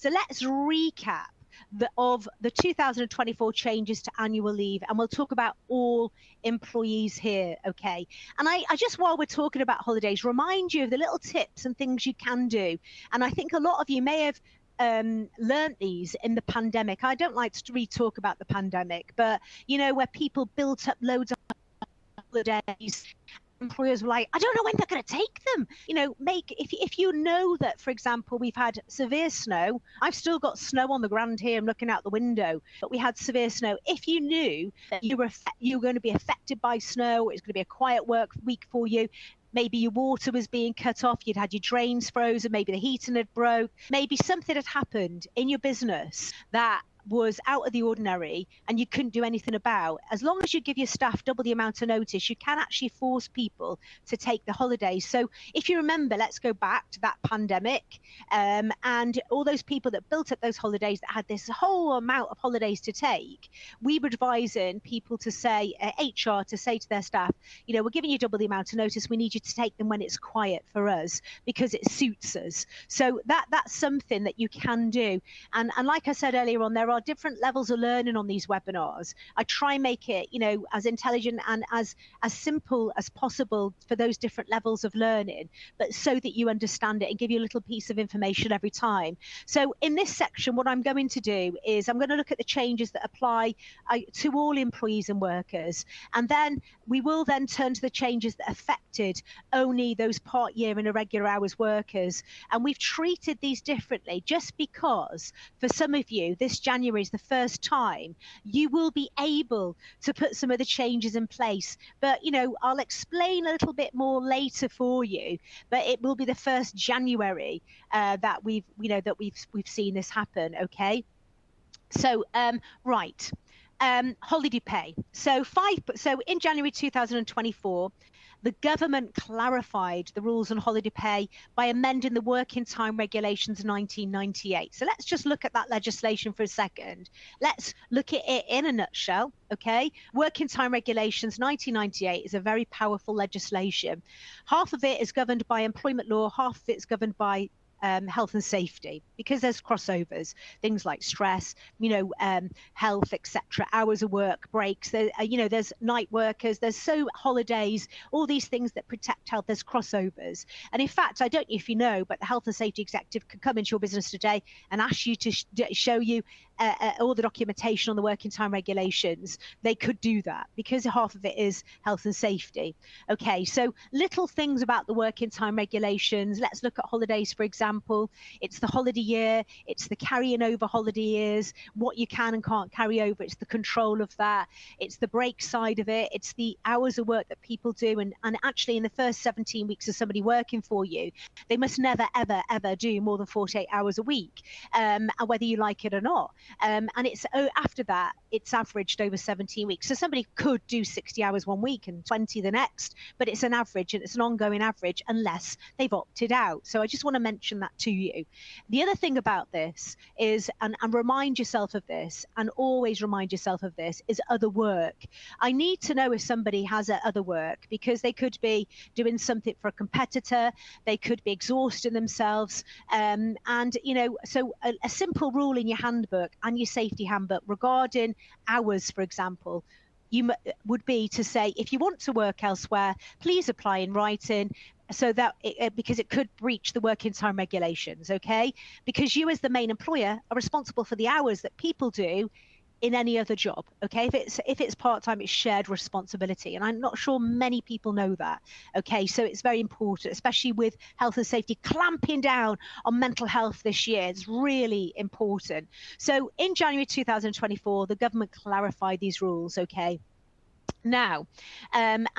So let's recap of the 2024 changes to annual leave, and we'll talk about all employees here, okay? And I just, while we're talking about holidays, remind you of the little tips and things you can do. And I think a lot of you may have learned these in the pandemic. I don't like to re-talk about the pandemic, but you know, where people built up loads of holidays, employers were like, I don't know when they're going to take them. You know, if you know that, for example, we've had severe snow. I've still got snow on the ground here. I'm looking out the window, but we had severe snow. If you knew that you were going to be affected by snow, it's going to be a quiet work week for you. Maybe your water was being cut off, you'd had your drains frozen, maybe the heating had broke, maybe something had happened in your business that was out of the ordinary and you couldn't do anything about. As long as you give your staff double the amount of notice, you can actually force people to take the holidays. So if you remember, let's go back to that pandemic, and all those people that built up those holidays that had this whole amount of holidays to take, we were advising people to say, HR to say to their staff, you know, we're giving you double the amount of notice. We need you to take them when it's quiet for us because it suits us. So that's something that you can do. And like I said earlier on, there are different levels of learning on these webinars. I try and make it, you know, as intelligent and as simple as possible for those different levels of learning, but so that you understand it and give you a little piece of information every time. So in this section, what I'm going to do is I'm going to look at the changes that apply to all employees and workers, and then we will then turn to the changes that affected only those part-year and irregular hours workers. And we've treated these differently just because for some of you, this January is the first time you will be able to put some of the changes in place. But you know, I'll explain a little bit more later for you, but it will be the 1st January that we've seen this happen. Okay, so right, holiday pay. So in January 2024, the government clarified the rules on holiday pay by amending the Working Time Regulations 1998. So let's just look at that legislation for a second. Let's look at it in a nutshell, okay? Working Time Regulations 1998 is a very powerful legislation. Half of it is governed by employment law, half of it is governed by health and safety, because there's crossovers, things like stress, you know, health, etc., hours of work, breaks, there, you know, there's night workers, there's holidays, all these things that protect health, there's crossovers. And in fact, I don't know if you know, but the health and safety executive could come into your business today and ask you to show you all the documentation on the working time regulations. They could do that because half of it is health and safety. Okay, so little things about the working time regulations. Let's look at holidays, for example. It's the holiday year, it's the carrying over holiday years, what you can and can't carry over, it's the control of that, it's the break side of it, it's the hours of work that people do. And actually in the first 17 weeks of somebody working for you, they must never, ever do more than 48 hours a week, and whether you like it or not. And it's after that, it's averaged over 17 weeks. So somebody could do 60 hours one week and 20 the next, but it's an average and it's an ongoing average unless they've opted out. So I just want to mention that to you. The other thing about this is, and remind yourself of this, and always remind yourself of this, is other work. I need to know if somebody has other work, because they could be doing something for a competitor, they could be exhausting themselves, and you know, so a simple rule in your handbook and your safety handbook regarding hours, for example, would be to say, if you want to work elsewhere, please apply in writing, so that because it could breach the working time regulations, okay? Because you as the main employer are responsible for the hours that people do in any other job, okay? If it's part-time, it's shared responsibility, and I'm not sure many people know that, okay? So it's very important, especially with health and safety clamping down on mental health this year. It's really important. So in January 2024, the government clarified these rules, okay? Now, and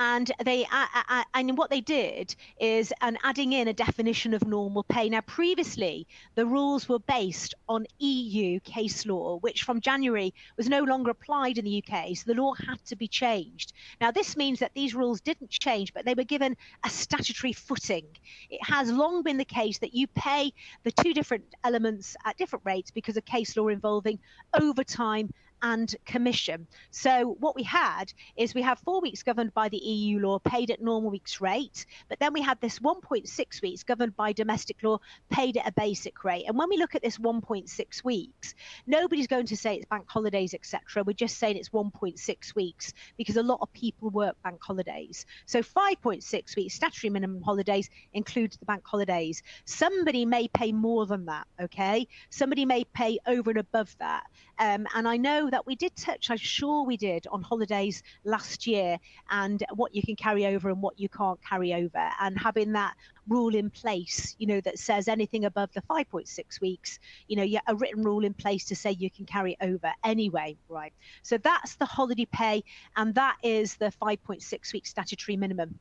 what they did is adding in a definition of normal pay. Now, previously, the rules were based on EU case law, which from January was no longer applied in the UK, so the law had to be changed. Now, this means that these rules didn't change, but they were given a statutory footing. It has long been the case that you pay the two different elements at different rates because of case law involving overtime and commission. So what we had is we have 4 weeks governed by the EU law, paid at normal weeks rate, but then we had this 1.6 weeks governed by domestic law, paid at a basic rate. And when we look at this 1.6 weeks, nobody's going to say it's bank holidays, etc. We're just saying it's 1.6 weeks because a lot of people work bank holidays. So 5.6 weeks statutory minimum holidays includes the bank holidays. Somebody may pay more than that, okay? Somebody may pay over and above that. And I know that we did touch, I'm sure we did, on holidays last year and what you can carry over and what you can't carry over, and having that rule in place, you know, that says anything above the 5.6 weeks, you know, a written rule in place to say you can carry over anyway, right? So that's the holiday pay, and that is the 5.6 week statutory minimum.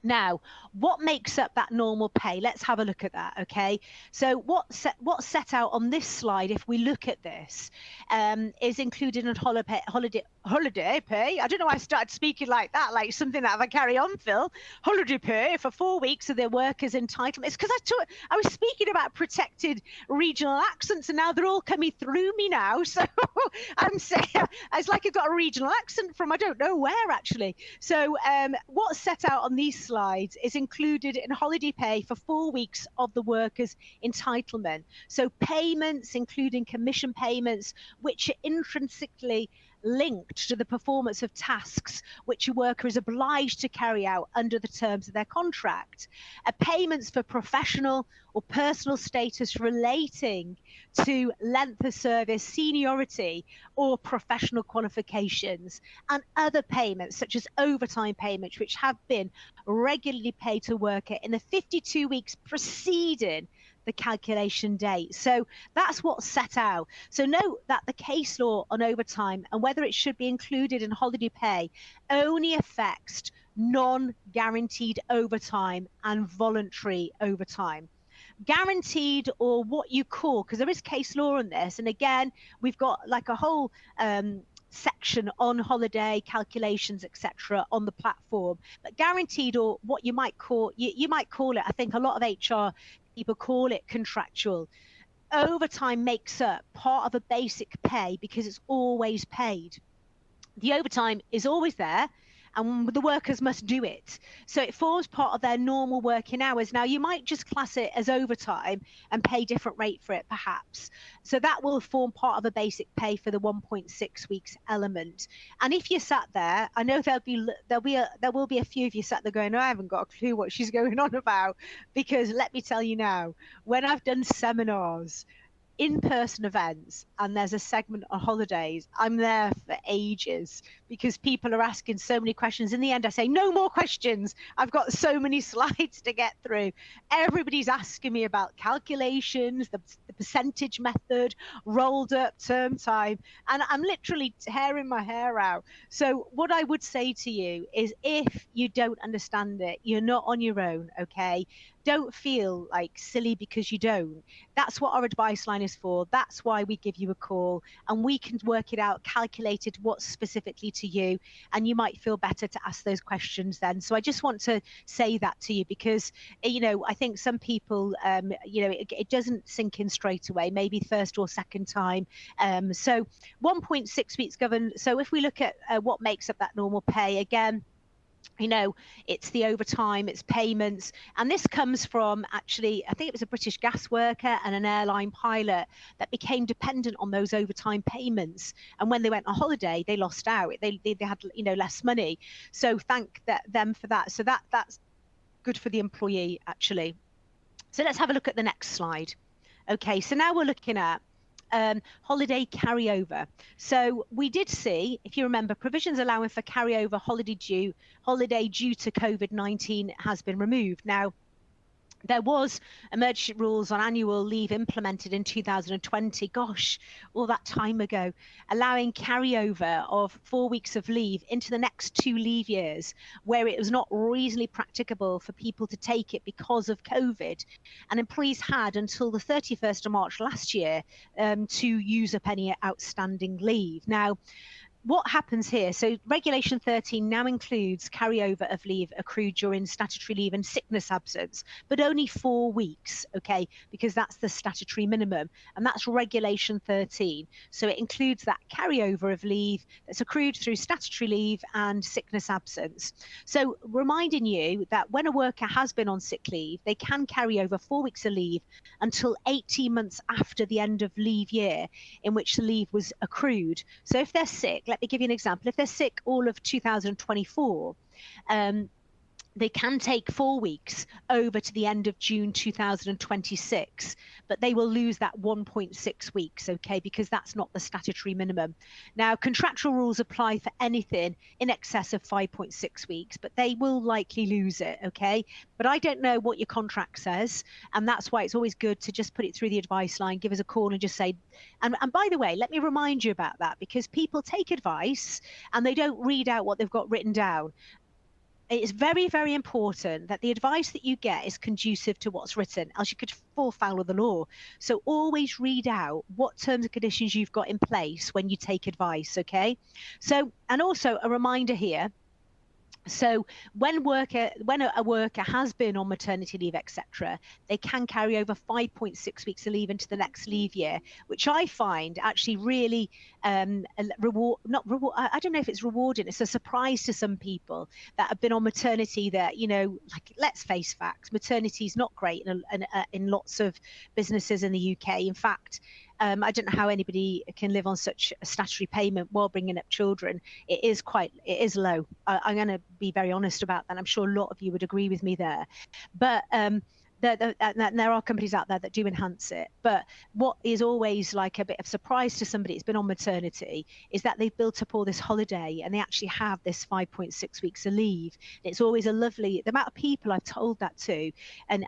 Now, what makes up that normal pay? Let's have a look at that, okay? So what's set out on this slide, if we look at this, is included in holiday pay. I don't know why I started speaking like that, like something that I carry on, Phil. Holiday pay for 4 weeks of their workers' entitlement. It's because I was speaking about protected regional accents, and now they're all coming through me now. So I'm saying, it's like I've got a regional accent from I don't know where, actually. So what's set out on these slides is included in holiday pay for 4 weeks of the workers' entitlement. So payments, including commission payments, which are intrinsically linked to the performance of tasks which a worker is obliged to carry out under the terms of their contract. Payments for professional or personal status relating to length of service, seniority, or professional qualifications, and other payments such as overtime payments which have been regularly paid to a worker in the 52 weeks preceding the calculation date. So that's what's set out. So note that the case law on overtime and whether it should be included in holiday pay only affects non-guaranteed overtime and voluntary overtime. Guaranteed, or what you call, because there is case law on this, and again we've got like a whole section on holiday calculations, etc., on the platform. But guaranteed, or what you might call, you might call it, I think a lot of HR people call it contractual. Overtime makes up part of a basic pay because it's always paid. The overtime is always there, and the workers must do it. So it forms part of their normal working hours. Now, you might just class it as overtime and pay different rate for it, perhaps. So that will form part of a basic pay for the 1.6 weeks element. And if you sat there, I know there will be a few of you sat there going, oh, I haven't got a clue what she's going on about. Because let me tell you now, when I've done seminars, in-person events, and there's a segment on holidays, I'm there for ages because people are asking so many questions. In the end, I say, no more questions. I've got so many slides to get through. Everybody's asking me about calculations, the percentage method, rolled up term time, and I'm literally tearing my hair out. So what I would say to you is, if you don't understand it, you're not on your own, okay? Don't feel like silly because you don't. That's what our advice line is for. That's why we give you a call, and we can work it out, calculated what's specifically to you, and you might feel better to ask those questions then. So I just want to say that to you because, you know, I think some people, you know, it doesn't sink in straight away, maybe first or second time. So 1.6 weeks governed. So if we look at what makes up that normal pay, again, you know, it's the overtime, it's payments, and this comes from, actually, I think it was a British gas worker and an airline pilot that became dependent on those overtime payments, and when they went on holiday they lost out. They had, you know, less money. So thank them for that. So that's good for the employee, actually. So let's have a look at the next slide. Okay, so now we're looking at holiday carryover. So we did see, if you remember, provisions allowing for carryover holiday due to COVID-19 has been removed. Now, there was emergency rules on annual leave implemented in 2020, gosh, all that time ago, allowing carryover of 4 weeks of leave into the next 2 leave years, where it was not reasonably practicable for people to take it because of COVID. And employees had until the 31st of March last year to use up any outstanding leave. Now, what happens here? So Regulation 13 now includes carryover of leave accrued during statutory leave and sickness absence, but only 4 weeks, okay, because that's the statutory minimum, and that's Regulation 13. So it includes that carryover of leave that's accrued through statutory leave and sickness absence. So reminding you that when a worker has been on sick leave, they can carry over 4 weeks of leave until 18 months after the end of leave year in which the leave was accrued. So if they're sick, let me give you an example. If they're sick all of 2024, they can take 4 weeks over to the end of June 2026, but they will lose that 1.6 weeks, okay, because that's not the statutory minimum. Now, contractual rules apply for anything in excess of 5.6 weeks, but they will likely lose it, okay? But I don't know what your contract says, and that's why it's always good to just put it through the advice line, give us a call and just say, and by the way, let me remind you about that, because people take advice and they don't read out what they've got written down. It's very, very important that the advice that you get is conducive to what's written, else you could fall foul of the law. So always read out what terms and conditions you've got in place when you take advice, okay? So, and also a reminder here, so when a worker has been on maternity leave, etc., they can carry over 5.6 weeks of leave into the next leave year, which I find actually really I don't know if it's rewarding. It's a surprise to some people that have been on maternity that, you know, like, let's face facts, maternity is not great in lots of businesses in the UK. In fact, I don't know how anybody can live on such a statutory payment while bringing up children. It is low. I'm going to be very honest about that. I'm sure a lot of you would agree with me there. But there are companies out there that do enhance it. But what is always like a bit of surprise to somebody that's been on maternity is that they've built up all this holiday and they actually have this 5.6 weeks of leave. It's always a lovely, the amount of people I've told that to, and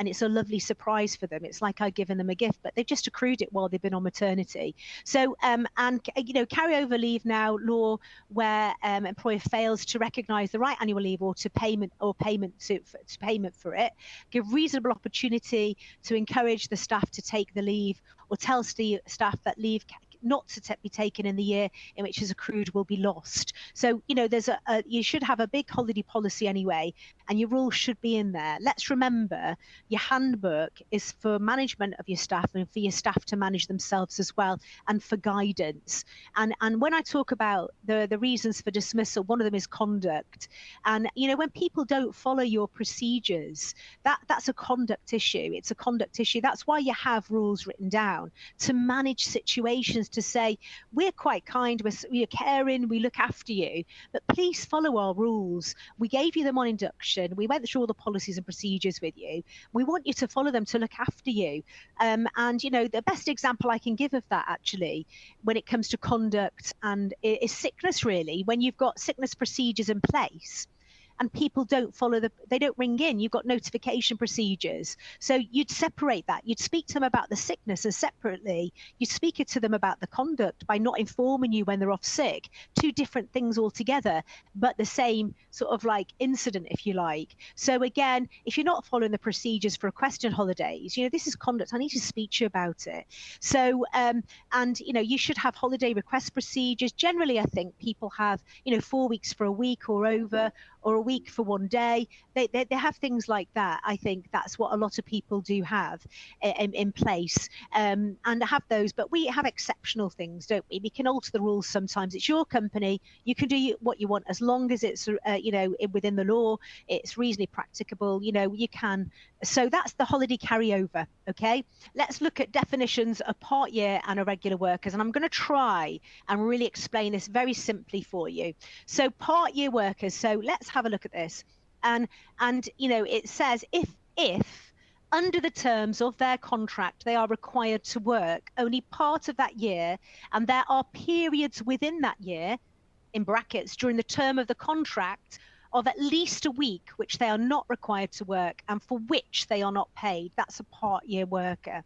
it's a lovely surprise for them. It's like I've given them a gift, but they've just accrued it while they've been on maternity. So and you know, carryover leave now law where employer fails to recognise the right annual leave or to payment for it, give reasonable opportunity to encourage the staff to take the leave, or tell staff that leave not to be taken in the year in which is accrued will be lost. So, you know, there's you should have a big holiday policy anyway, and your rules should be in there. Let's remember, your handbook is for management of your staff and for your staff to manage themselves as well, and for guidance. And when I talk about the reasons for dismissal, one of them is conduct. And, you know, when people don't follow your procedures, that's a conduct issue. It's a conduct issue. That's why you have rules written down to manage situations, to say, we're quite kind, we're caring, we look after you, but please follow our rules. We gave you them on induction. We went through all the policies and procedures with you. We want you to follow them to look after you. And, you know, the best example I can give of that, actually, when it comes to conduct and is sickness, really. When you've got sickness procedures in place, and people don't follow they don't ring in, you've got notification procedures. So you'd separate that. You'd speak to them about the sickness, and separately, you'd speak to them about the conduct by not informing you when they're off sick. Two different things altogether, but the same sort of like incident, if you like. So again, if you're not following the procedures for requesting holidays, you know, this is conduct. I need to speak to you about it. So, and, you know, you should have holiday request procedures. Generally, I think people have, you know, 4 weeks for a week or over, or a week for 1 day. They have things like that. I think that's what a lot of people do have in place, and have those. But we have exceptional things, don't we? We can alter the rules sometimes. It's your company. You can do what you want as long as it's you know, within the law. It's reasonably practicable. You know, you can. So that's the holiday carryover. Okay. Let's look at definitions of part year and irregular workers, and I'm going to try and really explain this very simply for you. So part year workers. So let's have a look at this. And you know, it says if under the terms of their contract they are required to work only part of that year, and there are periods within that year, in brackets, during the term of the contract, of at least a week which they are not required to work and for which they are not paid, that's a part year worker.